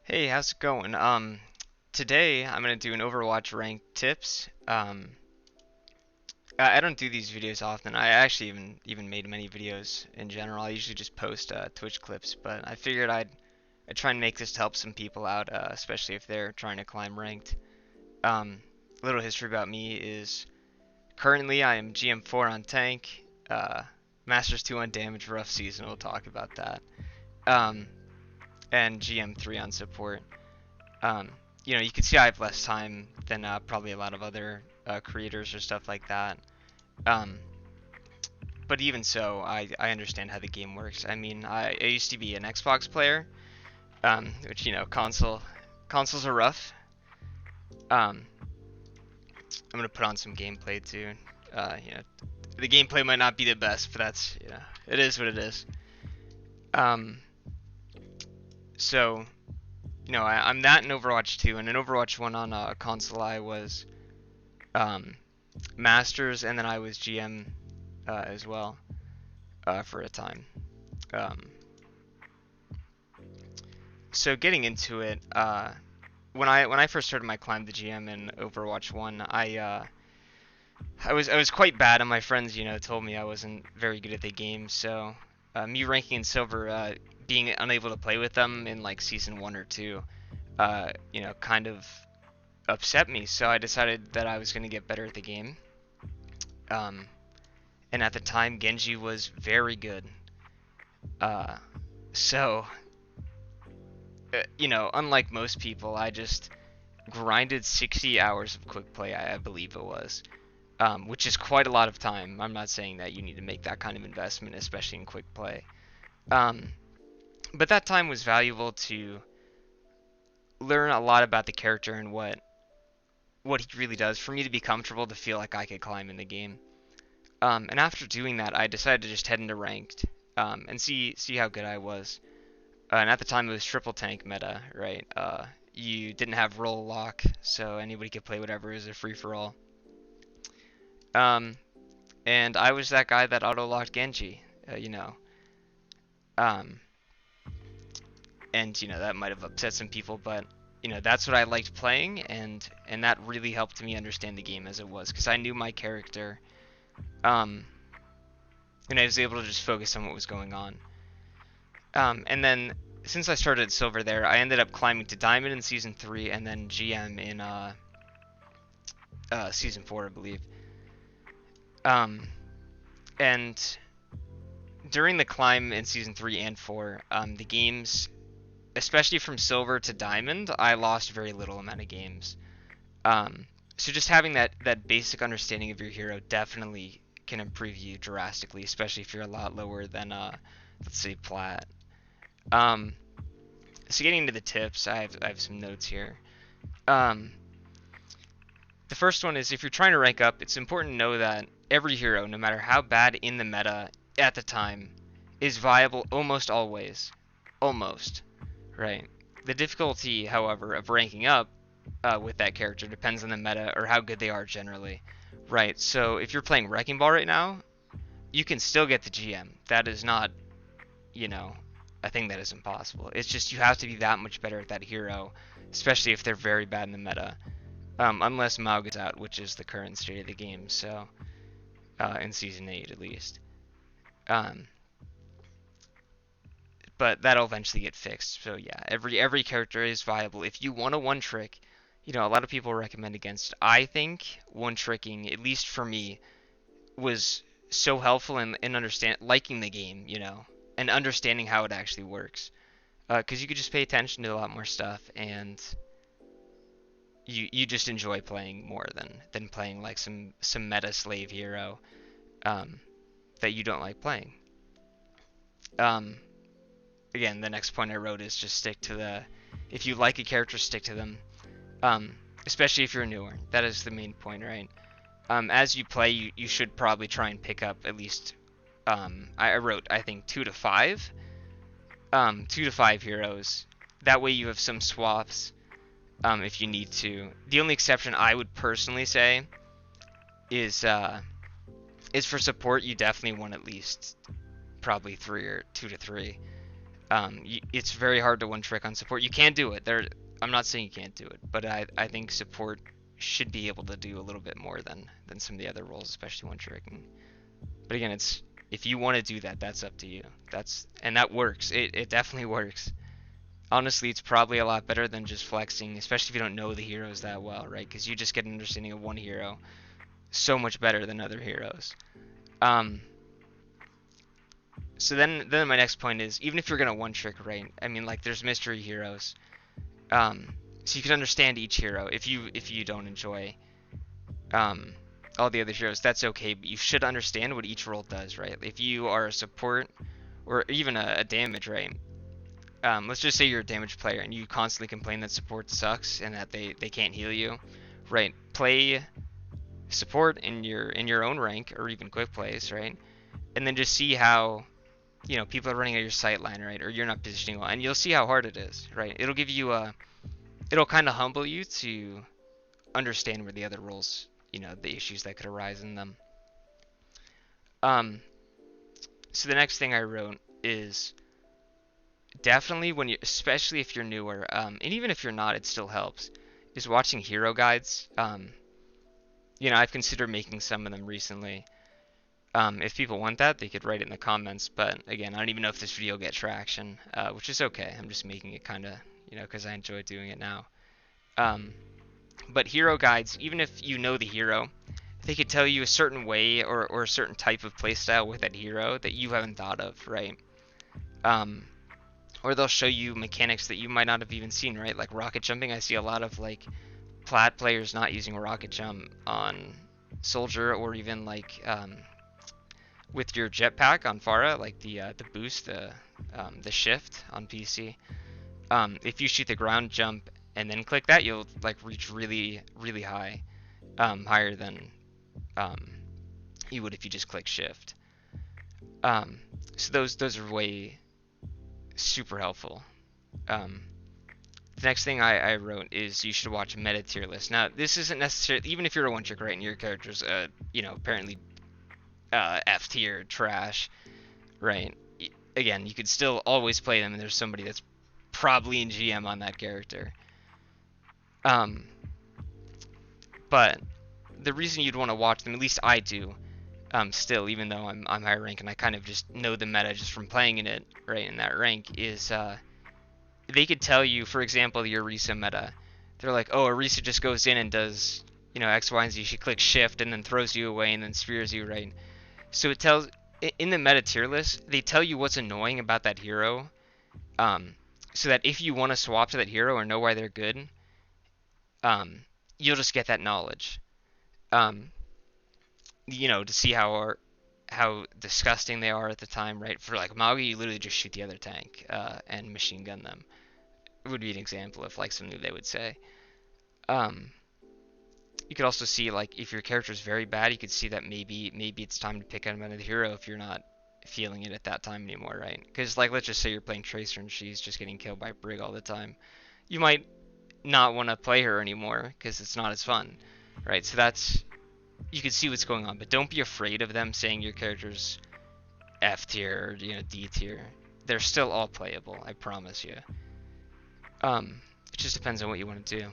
Hey, how's it going? Today I'm gonna do an Overwatch rank tips. I don't do these videos often. I actually even made many videos in general. I usually just post Twitch clips, but I figured I'd try and make this to help some people out, especially if they're trying to climb ranked. A little history about me is currently I am GM4 on tank, Masters 2 on damage, rough season. We'll talk about that. Um, and GM3 on support. Um, you can see I have less time than probably a lot of other creators or stuff like that. Um, but even so, I understand how the game works. I mean, I used to be an Xbox player, which consoles are rough. Um, I'm gonna put on some gameplay too. The gameplay might not be the best, but that's it is what it is. Um, so I'm that in Overwatch 2, and in Overwatch 1 on a console I was um, Masters, and then I was GM as well for a time. Um, so getting into it, when I first started my climb to GM in Overwatch 1, I was quite bad, and my friends told me I wasn't very good at the game. So me ranking in silver, being unable to play with them in like season 1 or 2, kind of upset me. So I decided that I was going to get better at the game. Um, and at the time Genji was very good. Uh, so unlike most people, I just grinded 60 hours of quick play, I believe it was, which is quite a lot of time. I'm not saying that you need to make that kind of investment, especially in quick play. Um, but that time was valuable to learn a lot about the character and what he really does for me to be comfortable to feel like I could climb in the game. And after doing that, I decided to just head into ranked and see how good I was. And at the time, it was triple tank meta, right? You didn't have role lock, so anybody could play whatever. It was a free for all. Um, and I was that guy that auto locked Genji, Um, and that might have upset some people, but that's what I liked playing, and that really helped me understand the game as it was, because I knew my character, um, and I was able to just focus on what was going on. And then since I started at silver there, I ended up climbing to diamond in season 3, and then GM in season 4, I believe. Um, and during the climb in season 3 and 4, the games, especially from silver to diamond, I lost very little amount of games. So just having that basic understanding of your hero definitely can improve you drastically, especially if you're a lot lower than let's say plat. Um, so getting into the tips, I have some notes here. Um, the first one is, if you're trying to rank up, it's important to know that every hero, no matter how bad in the meta at the time, is viable almost always. Almost, right? The difficulty, however, of ranking up with that character depends on the meta or how good they are generally, right? So if you're playing Wrecking Ball right now, you can still get the GM. That is not, you know, a thing that is impossible. It's just you have to be that much better at that hero, especially if they're very bad in the meta. Unless Mao gets out, which is the current state of the game, so in Season 8 at least. Um, but that'll eventually get fixed. So yeah, every character is viable. If you want a one trick, a lot of people recommend against. I think one tricking, at least for me, was so helpful in understand liking the game, and understanding how it actually works. Because you could just pay attention to a lot more stuff, and you just enjoy playing more than playing like some meta slave hero that you don't like playing. Um, Again, the next point I wrote is just stick to if you like a character, stick to them. Especially if you're newer. That is the main point, right? As you play, you should probably try and pick up at least, I wrote, I think, 2 to 5. 2 to 5 heroes. That way you have some swaps if you need to. The only exception I would personally say is for support. You definitely want at least probably 3 or 2 to 3. It's very hard to one trick on support. You can do it. I'm not saying you can't do it, but I think support should be able to do a little bit more than some of the other roles, especially one tricking. But again, it's if you want to do that, that's up to you. And that works. It definitely works. Honestly, it's probably a lot better than just flexing, especially if you don't know the heroes that well, right? Because you just get an understanding of one hero so much better than other heroes. Um, so then my next point is, even if you're gonna one trick, right? I mean, like there's mystery heroes, so you can understand each hero. If you don't enjoy all the other heroes, that's okay. But you should understand what each role does, right? If you are a support or even a damage, right? Let's just say you're a damage player and you constantly complain that support sucks and that they can't heal you, right? Play support in your own rank or even quick plays, right? And then just see how people are running at your sight line, right? Or you're not positioning well, and you'll see how hard it is, right? It'll kind of humble you to understand where the other roles, the issues that could arise in them. So the next thing I wrote is definitely especially if you're newer, and even if you're not, it still helps, is watching hero guides. I've considered making some of them recently. If people want that, they could write it in the comments. But again, I don't even know if this video will get traction, which is okay. I'm just making it kind of, because I enjoy doing it now. But hero guides, even if you know the hero, they could tell you a certain way or a certain type of playstyle with that hero that you haven't thought of, right? Or they'll show you mechanics that you might not have even seen, right? Like rocket jumping. I see a lot of like plat players not using rocket jump on soldier, or even like with your jetpack on Pharah, like the boost, the shift on PC. If you shoot the ground jump and then click that, you'll like reach really really high, higher than you would if you just click shift. So those are way super helpful. The next thing I wrote is you should watch meta tier list. Now this isn't necessarily, even if you're a one trick, right, and your character's apparently F tier trash, right? Again, you could still always play them, and there's somebody that's probably in GM on that character. But the reason you'd want to watch them, at least I do, still, even though I'm higher rank and I kind of just know the meta just from playing in it, right, in that rank, is they could tell you, for example, your Orisa meta. They're like, oh, Orisa just goes in and does, X, Y, and Z. She clicks shift and then throws you away and then spears you, right? So it tells, in the meta tier list, they tell you what's annoying about that hero, so that if you want to swap to that hero or know why they're good, you'll just get that knowledge. To see how disgusting they are at the time, right? For like Maugi, you literally just shoot the other tank and machine gun them. It would be an example of like something they would say. You could also see like if your character is very bad, you could see that maybe it's time to pick out another hero if you're not feeling it at that time anymore, right? Because like let's just say you're playing Tracer and she's just getting killed by Brig all the time, you might not want to play her anymore because it's not as fun, right? So you can see what's going on, but don't be afraid of them saying your character's F tier or D tier. They're still all playable, I promise you. It just depends on what you want to do.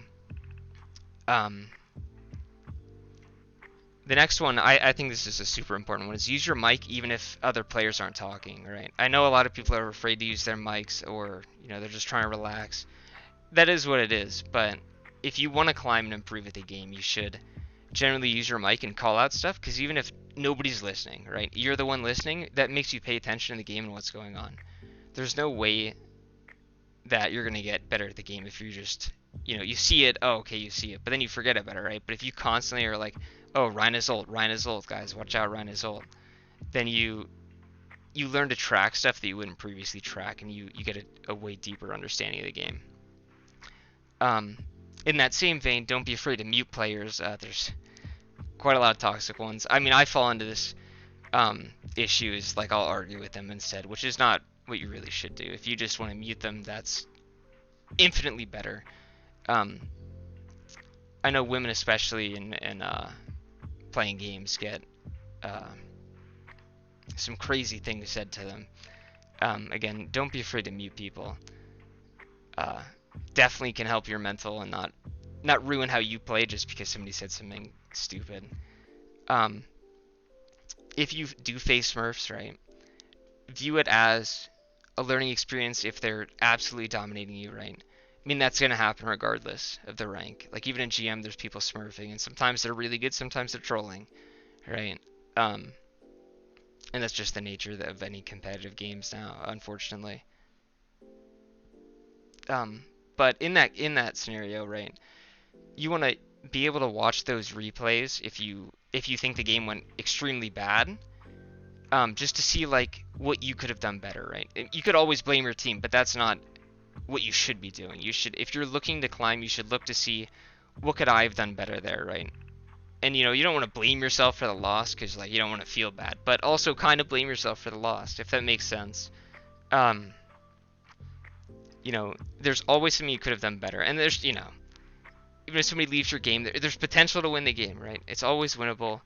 The next one, I think this is a super important one, is use your mic even if other players aren't talking, right? I know a lot of people are afraid to use their mics, or they're just trying to relax. That is what it is, but if you want to climb and improve at the game, you should generally use your mic and call out stuff, because even if nobody's listening, right, you're the one listening, that makes you pay attention to the game and what's going on. There's no way that you're going to get better at the game if you're just, you see it, oh, okay, you see it, but then you forget about it, right? But if you constantly are like, oh, Ryan is old, guys, watch out, Ryan is old, then you learn to track stuff that you wouldn't previously track, and you get a way deeper understanding of the game. In that same vein, don't be afraid to mute players. There's quite a lot of toxic ones. I mean, I fall into this issue, is like I'll argue with them instead, which is not what you really should do. If you just want to mute them, that's infinitely better. I know women, especially in playing games, get some crazy things said to them, Again, don't be afraid to mute people. Definitely can help your mental and not ruin how you play just because somebody said something stupid. If you do face Smurfs, right, view it as a learning experience if they're absolutely dominating you, right? I mean, that's going to happen regardless of the rank. Like, even in GM, there's people smurfing, and sometimes they're really good, sometimes they're trolling, right? And that's just the nature of any competitive games now, unfortunately. But in that scenario, right, you want to be able to watch those replays if you think the game went extremely bad, just to see like what you could have done better, right? You could always blame your team, but that's not what you should be doing. You should, if you're looking to climb, you should look to see what could I have done better there, right? And you don't want to blame yourself for the loss because like you don't want to feel bad, but also kind of blame yourself for the loss, if that makes sense. Um, there's always something you could have done better, and there's even if somebody leaves your game, there's potential to win the game, right? It's always winnable.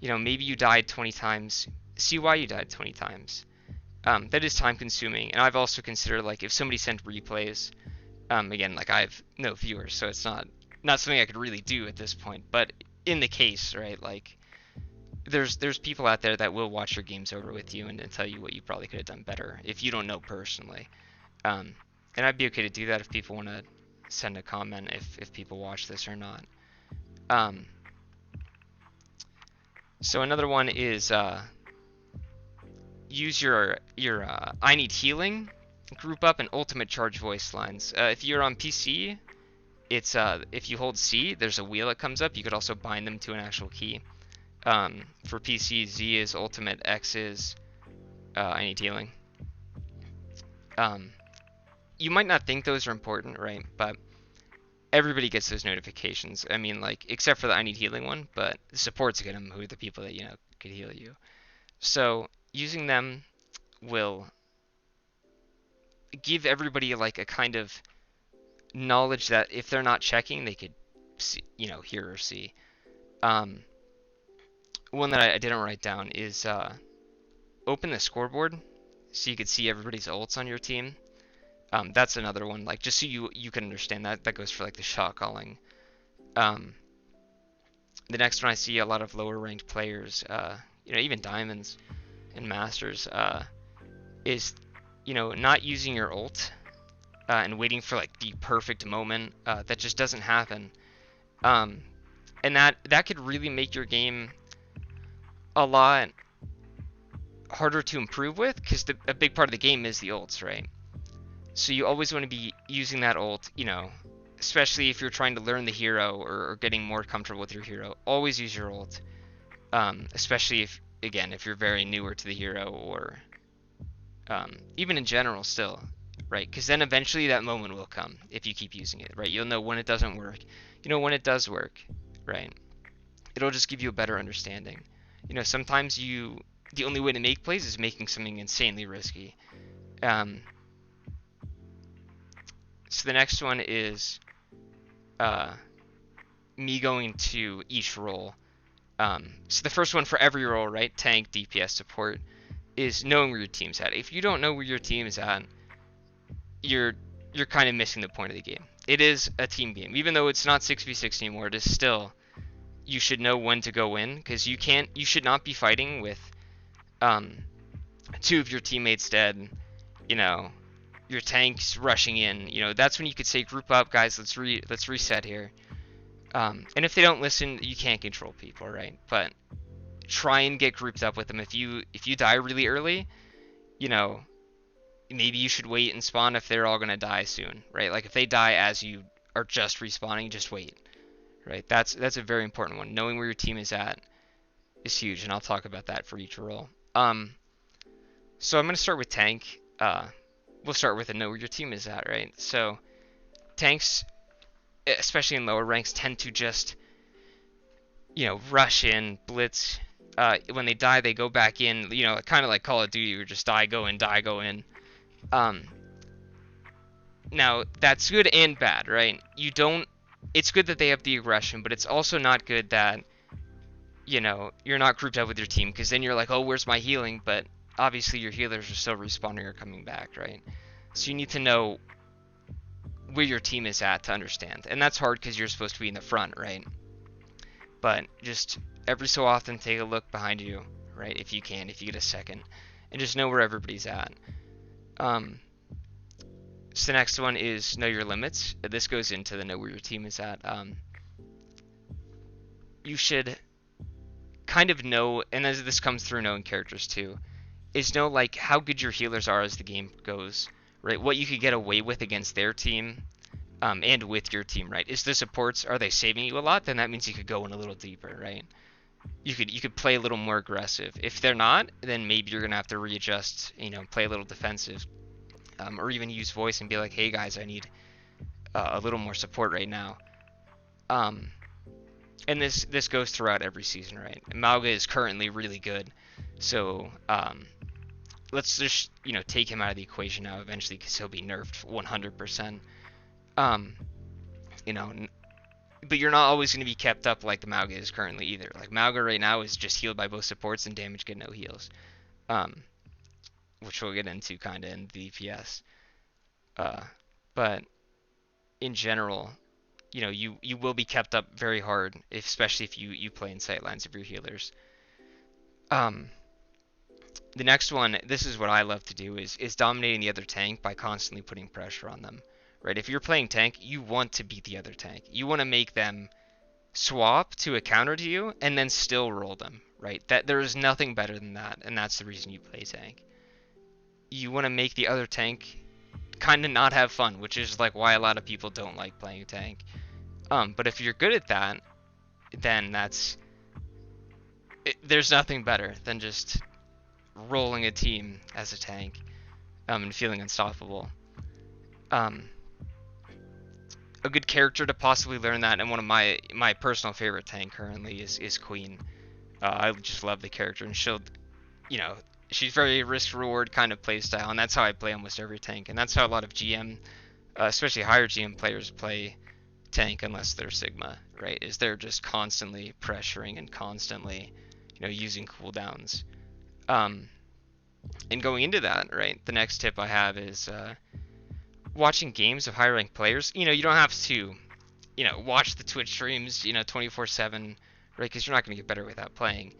Maybe you died 20 times. See why you died 20 times. That is time consuming, and I've also considered like if somebody sent replays. Again, like I have no viewers, so it's not something I could really do at this point. But in the case, right, like there's people out there that will watch your games over with you and tell you what you probably could have done better if you don't know personally. And I'd be okay to do that if people want to send a comment if people watch this or not. So another one is use your I need healing group up and ultimate charge voice lines. If you're on PC, it's if you hold C, there's a wheel that comes up. You could also bind them to an actual key. For PC, Z is ultimate, X is I need healing. You might not think those are important, right? But everybody gets those notifications. I mean, like, except for the I need healing one, but the supports get them, who are the people that, could heal you. So using them will give everybody, like, a kind of knowledge that if they're not checking, they could see, hear or see. One that I didn't write down is open the scoreboard so you could see everybody's ults on your team. That's another one, like, just so you can understand that. That goes for, like, the shot calling. The next one I see a lot of lower ranked players, even diamonds and masters, is, not using your ult and waiting for, like, the perfect moment. That just doesn't happen. And that could really make your game a lot harder to improve with, because a big part of the game is the ults, right? So you always want to be using that ult, especially if you're trying to learn the hero or getting more comfortable with your hero. Always use your ult, especially if you're very newer to the hero, or even in general still, right? Because then eventually that moment will come if you keep using it, right? You'll know when it doesn't work, when it does work, right? It'll just give you a better understanding. Sometimes the only way to make plays is making something insanely risky. So the next one is me going to each role. So the first one for every role, right? Tank, DPS, support, is knowing where your team's at. If you don't know where your team is at, you're kind of missing the point of the game. It is a team game. Even though it's not 6v6 anymore, it is still, you should know when to go in, because you should not be fighting with two of your teammates dead, your tanks rushing in. That's when you could say, group up, guys, let's reset here. And if they don't listen, you can't control people, right? But try and get grouped up with them. If you die really early, maybe you should wait and spawn if they're all gonna die soon, right? Like if they die as you are just respawning, just wait, right? That's a very important one. Knowing where your team is at is huge, and I'll talk about that for each role. So I'm gonna start with tank. We'll start with know where your team is at, right? So tanks, especially in lower ranks, tend to just, rush in, blitz. When they die, they go back in, kind of like Call of Duty, you just die, go in, die, go in. Now, that's good and bad, right? It's good that they have the aggression, but it's also not good that, you're not grouped up with your team, because then you're like, oh, where's my healing? But obviously your healers are still respawning or coming back, right? So you need to know where your team is at to understand. And that's hard because you're supposed to be in the front, right? But just every so often take a look behind you, right? If you can, if you get a second, and just know where everybody's at. So the next one is know your limits. This goes into the know where your team is at. You should kind of know, and as this comes through knowing characters too, is know like how good your healers are as the game goes, right? What you could get away with against their team, and with your team, right? Is the supports, are they saving you a lot? Then that means you could go in a little deeper, right? You could play a little more aggressive. If they're not, then maybe you're gonna have to readjust, play a little defensive, or even use voice and be like, hey guys, I need a little more support right now. And this goes throughout every season, right? Mauga is currently really good, so let's just take him out of the equation now eventually because he'll be nerfed 100%. You know, but you're not always going to be kept up like the Mauga is currently either. Like Mauga right now is just healed by both supports and damage get no heals, which we'll get into kind of in the DPS. But in general, you will be kept up very hard, especially if you play in sightlines of your healers. The next one, this is what I love to do, is dominating the other tank by constantly putting pressure on them. Right? If you're playing tank, you want to beat the other tank. You want to make them swap to a counter to you and then still roll them. Right? That there is nothing better than that, and that's the reason you play tank. You want to make the other tank kind of not have fun, which is like why a lot of people don't like playing tank. But if you're good at that, then there's nothing better than just rolling a team as a tank, and feeling unstoppable. A good character to possibly learn that, and one of my personal favorite tank currently is Queen. I just love the character, and she's very risk reward kind of playstyle, and that's how I play almost every tank, and that's how a lot of GM, especially higher GM players, play tank unless they're Sigma, right? Is they're just constantly pressuring and constantly, using cooldowns. And going into that, right, the next tip I have is watching games of higher ranked players. You don't have to, watch the Twitch streams, 24/7, right? Because you're not going to get better without playing.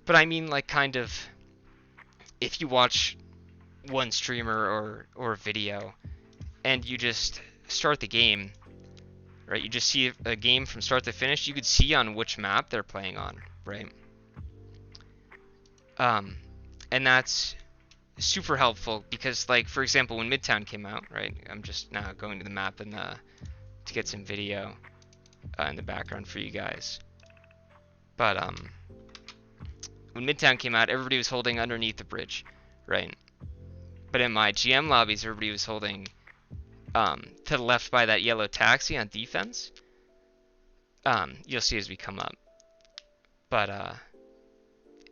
But I mean, like, kind of, if you watch one streamer or video and you just start the game, right? You just see a game from start to finish. You could see on which map they're playing on, right? And that's super helpful because, like, for example, when Midtown came out, right? I'm just now going to the map and to get some video in the background for you guys. But when Midtown came out, everybody was holding underneath the bridge, right? But in my GM lobbies, everybody was holding to the left by that yellow taxi on defense. You'll see as we come up. But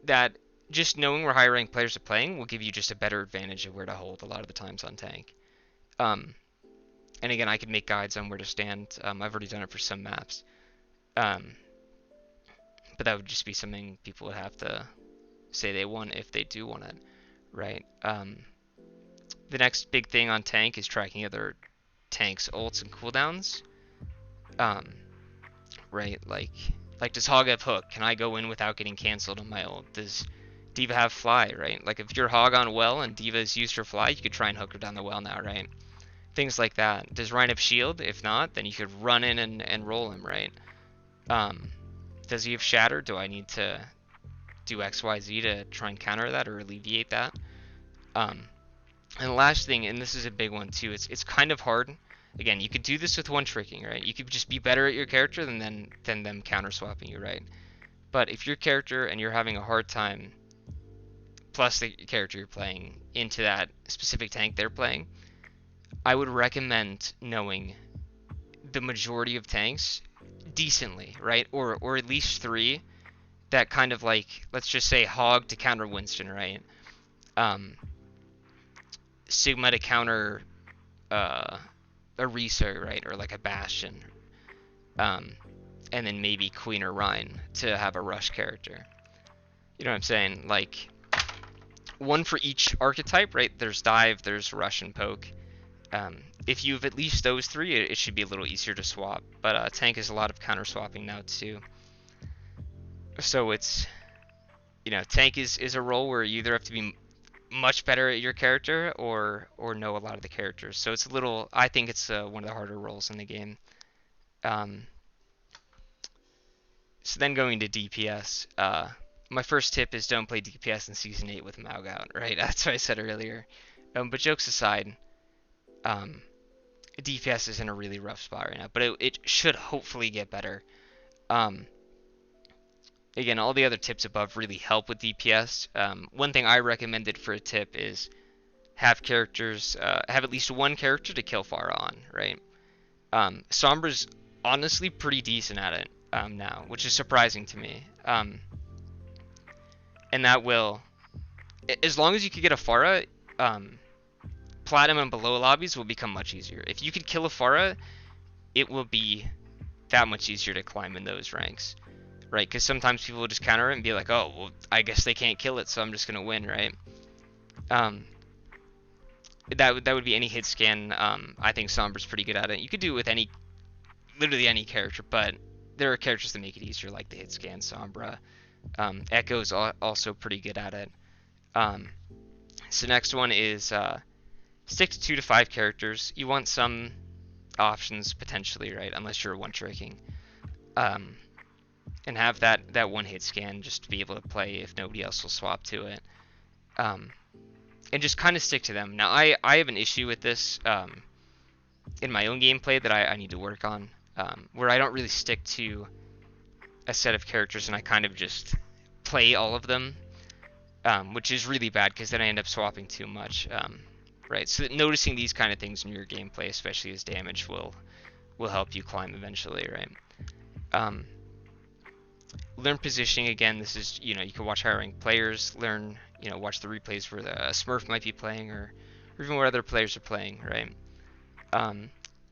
that just knowing where higher ranked players are playing will give you just a better advantage of where to hold a lot of the times on tank. And again, I could make guides on where to stand. I've already done it for some maps. But that would just be something people would have to say they want if they do want it, right? The next big thing on tank is tracking other tanks' ults and cooldowns. Right? Like does Hog have hook? Can I go in without getting cancelled on my ult? Does D.Va have fly, right? Like if you're Hog on well and D.Va's used her fly, you could try and hook her down the well now, right? Things like that. Does Ryan have shield? If not, then you could run in and roll him, right? Does he have shatter? Do I need to do XYZ to try and counter that or alleviate that? And the last thing, and this is a big one too, it's kind of hard. Again, you could do this with one tricking, right? You could just be better at your character than them counter swapping you, right? But if your character and you're having a hard time, plus the character you're playing, into that specific tank they're playing, I would recommend knowing the majority of tanks decently, right? Or at least 3 that kind of like, let's just say Hog to counter Winston, right? Sigma to counter a Risa, right? Or like a Bastion. And then maybe Queen or Ryan to have a rush character. You know what I'm saying? Like, one for each archetype, right? There's dive, there's rush, and poke. If you have at least those three, it should be a little easier to swap. But tank is a lot of counter swapping now too. So it's, tank is a role where you either have to be much better at your character or know a lot of the characters. So it's a little. I think it's one of the harder roles in the game. Um, so then going to DPS. My first tip is don't play DPS in Season 8 with Maugout, right? That's what I said earlier. But jokes aside, um, DPS is in a really rough spot right now, but it should hopefully get better. Um, Again, all the other tips above really help with DPS. One thing I recommended for a tip is have characters, have at least one character to kill Pharah on, right? Sombra's honestly pretty decent at it now, which is surprising to me. And that will, as long as you can get a Pharah, Platinum and below lobbies will become much easier. If you could kill a Pharah, it will be that much easier to climb in those ranks, right? Because sometimes people will just counter it and be like, oh, well, I guess they can't kill it, so I'm just going to win, right? That would be any hit scan. I think Sombra's pretty good at it. You could do it with literally any character, but there are characters that make it easier, like the hit scan Sombra. Echo's also pretty good at it. So next one is stick to 2 to 5 characters. You want some options potentially, right? Unless you're one tricking. And have that one hit scan just to be able to play if nobody else will swap to it. And just kind of stick to them. Now I have an issue with this in my own gameplay that I need to work on, where I don't really stick to a set of characters and I kind of just play all of them, which is really bad because then I end up swapping too much. Right, so noticing these kind of things in your gameplay, especially as damage, will help you climb eventually, right? Learn positioning. Again, this is, you can watch higher ranked players, learn, watch the replays where the Smurf might be playing or even where other players are playing, right?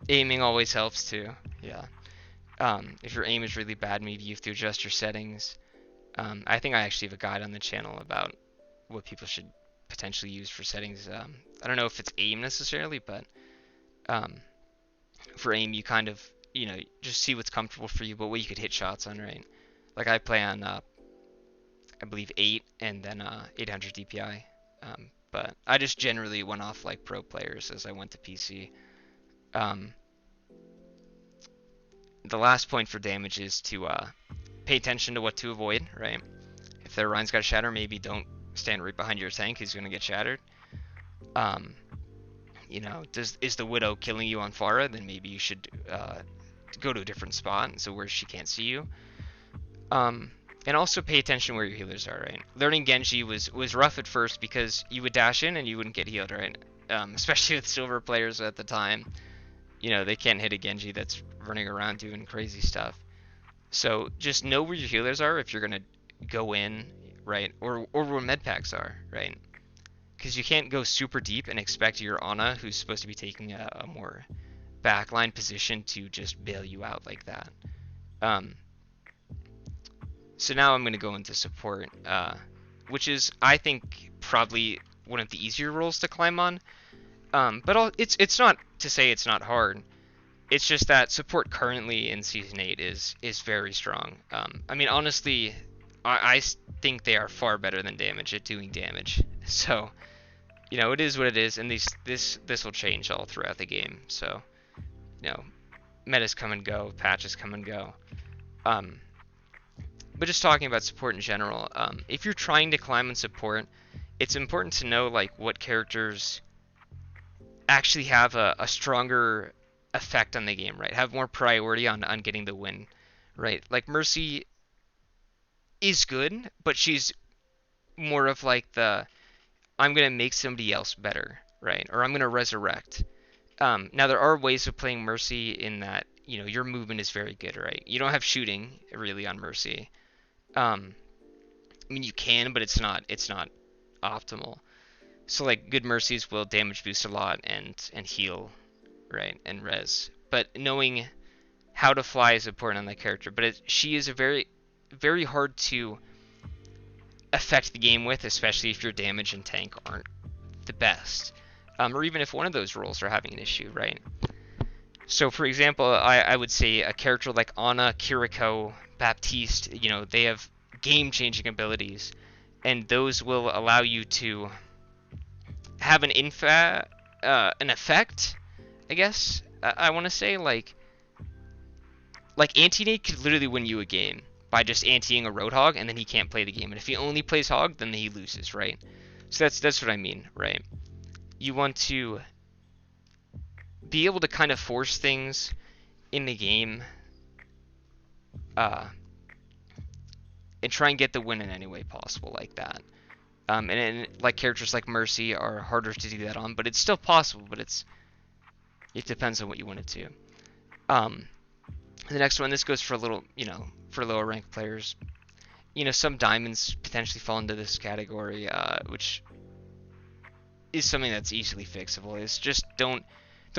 Aiming always helps too, yeah. If your aim is really bad, maybe you have to adjust your settings. I think I actually have a guide on the channel about what people should potentially use for settings. I don't know if it's aim necessarily, but for aim you kind of, just see what's comfortable for you, but what you could hit shots on, right? Like I play on, I believe 8 and then 800 DPI. But I just generally went off like pro players as I went to PC. The last point for damage is to pay attention to what to avoid, right? If their Rhine's got to shatter, maybe don't stand right behind your tank. He's going to get shattered. Is the Widow killing you on Pharah? Then maybe you should go to a different spot, so where she can't see you. And also pay attention where your healers are, right? Learning Genji was rough at first because you would dash in and you wouldn't get healed, right? Especially with silver players at the time. They can't hit a Genji that's running around doing crazy stuff. So just know where your healers are if you're going to go in, right? Or where med packs are, right? Because you can't go super deep and expect your Ana, who's supposed to be taking a more backline position, to just bail you out like that. So now I'm going to go into support, which is, I think, probably one of the easier roles to climb on. But it's not to say it's not hard. It's just that support currently in Season 8 is very strong. I mean, honestly, I think they are far better than damage at doing damage. So, it is what it is, and this will change all throughout the game. So, metas come and go, patches come and go. But just talking about support in general, if you're trying to climb in support, it's important to know like what characters actually have a stronger effect on the game, right? Have more priority on getting the win, right? Like Mercy is good, but she's more of like the I'm gonna make somebody else better, right? Or I'm gonna resurrect. Now there are ways of playing Mercy in that your movement is very good, right? You don't have shooting really on Mercy. I mean you can, but it's not optimal. So like good Mercies will damage boost a lot and heal, right, and res. But knowing how to fly is important on that character. But she is a very, very hard to affect the game with, especially if your damage and tank aren't the best, or even if one of those roles are having an issue, right? So, for example, I would say a character like Ana, Kiriko, Baptiste, they have game-changing abilities, and those will allow you to have an effect, I guess. I want to say like anti-nade could literally win you a game by just anti-ing a Roadhog, and then he can't play the game. And if he only plays Hog, then he loses, right? So that's what I mean, right? You want to be able to kind of force things in the game, uh, and try and get the win in any way possible like that. And like characters like Mercy are harder to do that on, but it's still possible. But it depends on what you want to do. The next one, this goes for for lower ranked players. Some diamonds potentially fall into this category, which is something that's easily fixable. Is just don't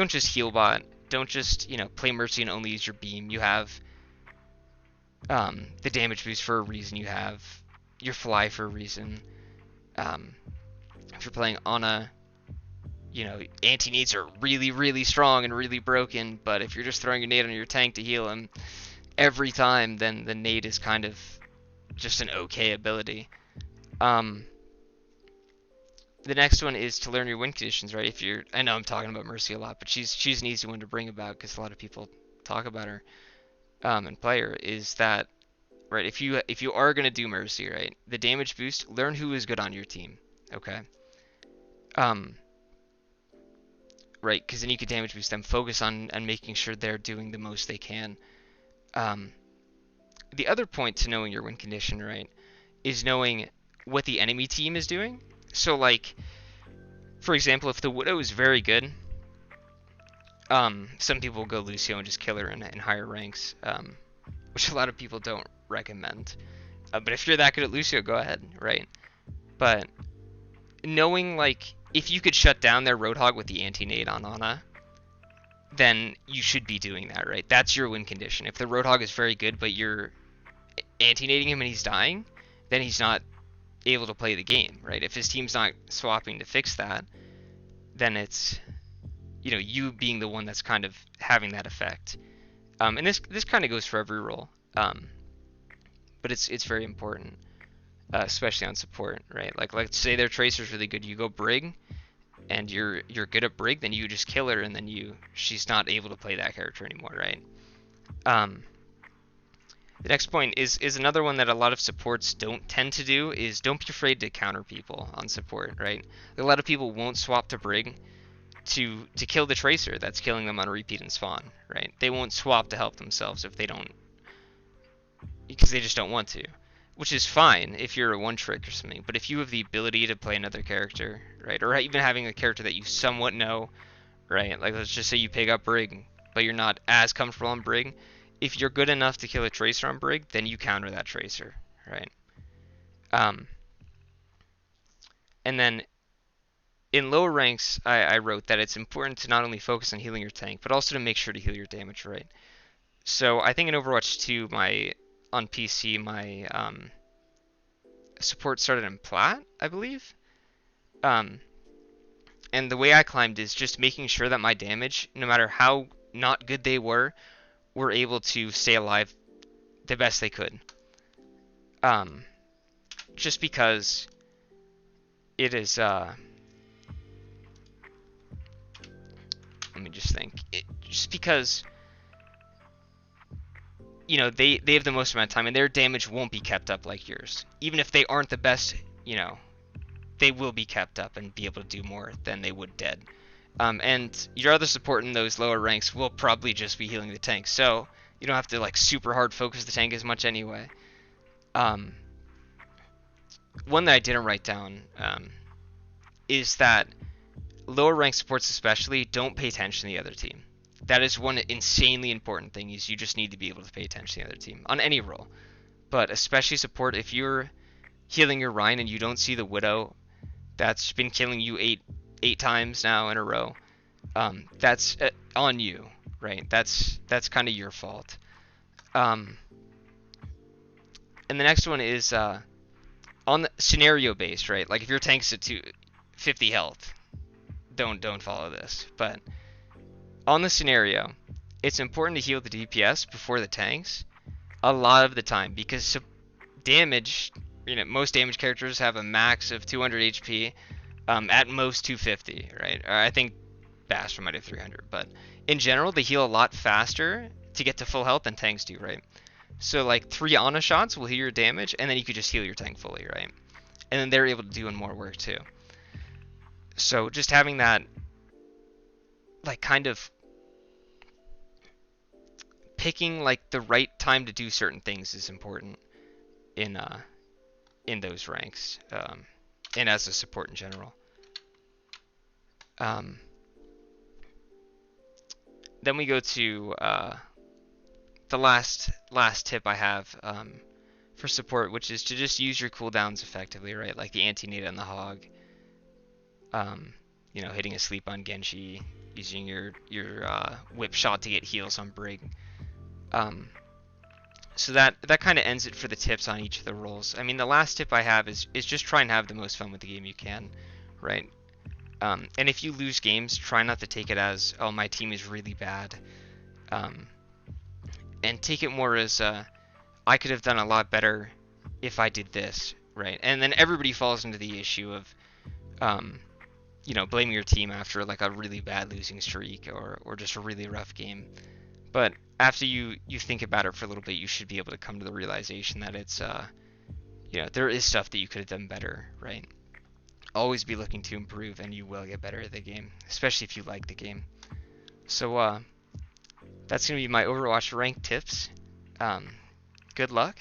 just heal bot. Don't just play Mercy and only use your beam. You have the damage boost for a reason. You have your fly for a reason. If you're playing Ana, anti-nades are really, really strong and really broken, but if you're just throwing a nade on your tank to heal him every time, then the nade is kind of just an okay ability. The next one is to learn your win conditions, right? I know I'm talking about Mercy a lot, but she's an easy one to bring about because a lot of people talk about her and play her. Is that right? If you are gonna do Mercy, right, the damage boost, learn who is good on your team, okay? Right, because then you can damage boost them. Focus on making sure they're doing the most they can. The other point to knowing your win condition, right, is knowing what the enemy team is doing. So, like, for example, if the Widow is very good, some people will go Lucio and just kill her in higher ranks, which a lot of people don't recommend. But if you're that good at Lucio, go ahead, right? But knowing, like, if you could shut down their Roadhog with the anti-nade on Ana, then you should be doing that, right? That's your win condition. If the Roadhog is very good, but you're anti-nading him and he's dying, then he's not able to play the game, right? If his team's not swapping to fix that, then it's you being the one that's kind of having that effect. And this kind of goes for every role, but it's very important, especially on support, right? Like let's say their Tracer's really good, you go Brig, and you're good at Brig, then you just kill her, and then she's not able to play that character anymore, right? The next point is another one that a lot of supports don't tend to do, is don't be afraid to counter people on support, right? A lot of people won't swap to Brig to kill the Tracer that's killing them on repeat and spawn, right? They won't swap to help themselves because they just don't want to, which is fine if you're a one-trick or something. But if you have the ability to play another character, right, or even having a character that you somewhat know, right, like let's just say you pick up Brig, but you're not as comfortable on Brig, if you're good enough to kill a Tracer on Brig, then you counter that Tracer, right? And then in lower ranks, I wrote that it's important to not only focus on healing your tank, but also to make sure to heal your damage, right? So I think in Overwatch 2, on PC, my support started in Plat, I believe. And the way I climbed is just making sure that my damage, no matter how not good they were able to stay alive the best they could. Just because it is, let me just think. Just because, they have the most amount of time, and their damage won't be kept up like yours. Even if they aren't the best, they will be kept up and be able to do more than they would dead. And your other support in those lower ranks will probably just be healing the tank, so you don't have to like super hard focus the tank as much anyway. One that I didn't write down is that lower rank supports especially don't pay attention to the other team. That is one insanely important thing, is you just need to be able to pay attention to the other team on any role. But especially support, if you're healing your Rhine and you don't see the Widow that's been killing you eight times now in a row, that's on you, right? That's kind of your fault. And the next one is on the scenario based, right? Like if your tank's at 50 health, don't follow this. But on the scenario, it's important to heal the DPS before the tanks a lot of the time because damage, most damage characters have a max of 200 HP, at most 250, right? Or I think Bastion might have 300, but in general, they heal a lot faster to get to full health than tanks do, right? So like 3 Ana shots will heal your damage, and then you could just heal your tank fully, right? And then they're able to do more work too. So just having that, like, kind of picking like the right time to do certain things is important in those ranks, and as a support in general. Then we go to the last tip I have for support, which is to just use your cooldowns effectively, right? Like the anti-nade on the hog, hitting a sleep on Genji, using your whip shot to get heals on Brig. So that kind of ends it for the tips on each of the roles. I mean, the last tip I have is just try and have the most fun with the game you can, right? And if you lose games, try not to take it as, oh, my team is really bad. And take it more as, I could have done a lot better if I did this, right? And then everybody falls into the issue of, blaming your team after like a really bad losing streak or just a really rough game. But after you think about it for a little bit, you should be able to come to the realization that it's, there is stuff that you could have done better, right? Always be looking to improve, and you will get better at the game, especially if you like the game. So that's going to be my Overwatch rank tips. Good luck.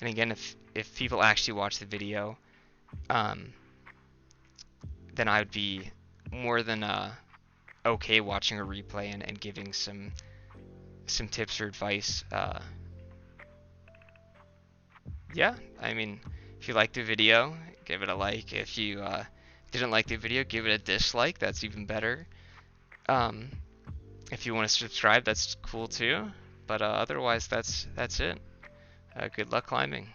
And again, if people actually watch the video, then I would be more than okay watching a replay and giving some tips or advice. Yeah, I mean, if you liked the video, give it a like. If you didn't like the video, give it a dislike. That's even better. If you want to subscribe, that's cool too. But otherwise, that's it. Good luck climbing.